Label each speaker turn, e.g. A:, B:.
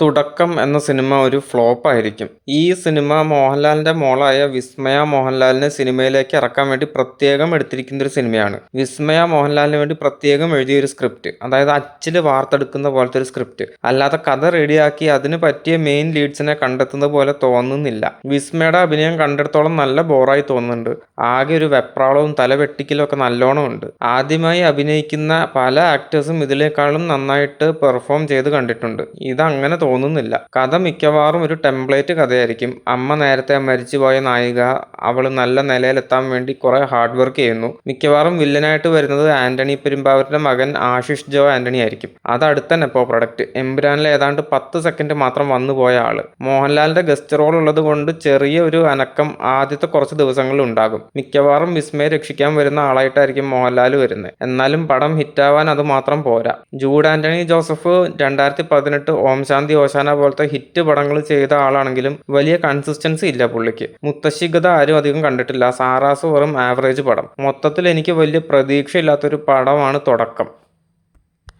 A: തുടക്കം എന്ന സിനിമ ഒരു ഫ്ലോപ്പായിരിക്കും. ഈ സിനിമ മോഹൻലാലിന്റെ മോളായ വിസ്മയ മോഹൻലാലിനെ സിനിമയിലേക്ക് ഇറക്കാൻ വേണ്ടി പ്രത്യേകം എടുത്തിരിക്കുന്നൊരു സിനിമയാണ്. വിസ്മയ മോഹൻലാലിന് വേണ്ടി പ്രത്യേകം എഴുതിയൊരു സ്ക്രിപ്റ്റ്. അതായത് അച്ചില് വാർത്തെടുക്കുന്ന പോലത്തെ ഒരു സ്ക്രിപ്റ്റ്. അല്ലാതെ കഥ റെഡിയാക്കി അതിന് പറ്റിയ മെയിൻ ലീഡ്സിനെ കണ്ടെത്തുന്ന പോലെ തോന്നുന്നില്ല. വിസ്മയുടെ അഭിനയം കണ്ടിടത്തോളം നല്ല ബോറായി തോന്നുന്നുണ്ട്. ആകെ ഒരു വെപ്രാളവും തലവെട്ടിക്കലും ഒക്കെ നല്ലോണം ഉണ്ട്. ആദ്യമായി അഭിനയിക്കുന്ന പല ആക്ടേഴ്സും ഇതിനേക്കാളും നന്നായിട്ട് പെർഫോം ചെയ്ത് കണ്ടിട്ടുണ്ട്. ഇതങ്ങനെ തോന്നുന്നില്ല. കഥ മിക്കവാറും ഒരു ടെംപ്ലേറ്റ് കഥയായിരിക്കും. അമ്മ നേരത്തെ മരിച്ചുപോയ നായിക, അവള് നല്ല നിലയിലെത്താൻ വേണ്ടി കുറെ ഹാർഡ് വർക്ക് ചെയ്യുന്നു. മിക്കവാറും വില്ലനായിട്ട് വരുന്നത് ആന്റണി പെരുമ്പാവൂരിന്റെ മകൻ ആശിഷ് ജോ ആന്റണി ആയിരിക്കും. അത് അടുത്ത നെപ്പോ പ്രൊഡക്റ്റ്. എമ്പുരാനിലെ ഏതാണ്ട് 10 സെക്കൻഡ് മാത്രം വന്നുപോയ ആള്. മോഹൻലാലിന്റെ ഗസ്റ്റ് റോൾ ഉള്ളത് കൊണ്ട് ചെറിയ ഒരു അനക്കം ആദ്യത്തെ കുറച്ച് ദിവസങ്ങളിൽ ഉണ്ടാകും. മിക്കവാറും വിസ്മയെ രക്ഷിക്കാൻ വരുന്ന ആളായിട്ടായിരിക്കും മോഹൻലാൽ വരുന്നത്. എന്നാലും പടം ഹിറ്റാവാൻ അത് മാത്രം പോരാ. ജൂഡ് ആന്റണി ജോസഫ് 2018 ഓം ശാന്തി ഓശാന പോലത്തെ ഹിറ്റ് പടങ്ങൾ ചെയ്ത ആളാണെങ്കിലും വലിയ കൺസിസ്റ്റൻസി ഇല്ല പുള്ളിക്ക്. മുത്തശ്ശി കഥ ആരും അധികം കണ്ടിട്ടില്ല. സാറാസ് വെറും ആവറേജ് പടം. മൊത്തത്തിൽ എനിക്ക് വലിയ പ്രതീക്ഷയില്ലാത്തൊരു പടമാണ് തുടക്കം.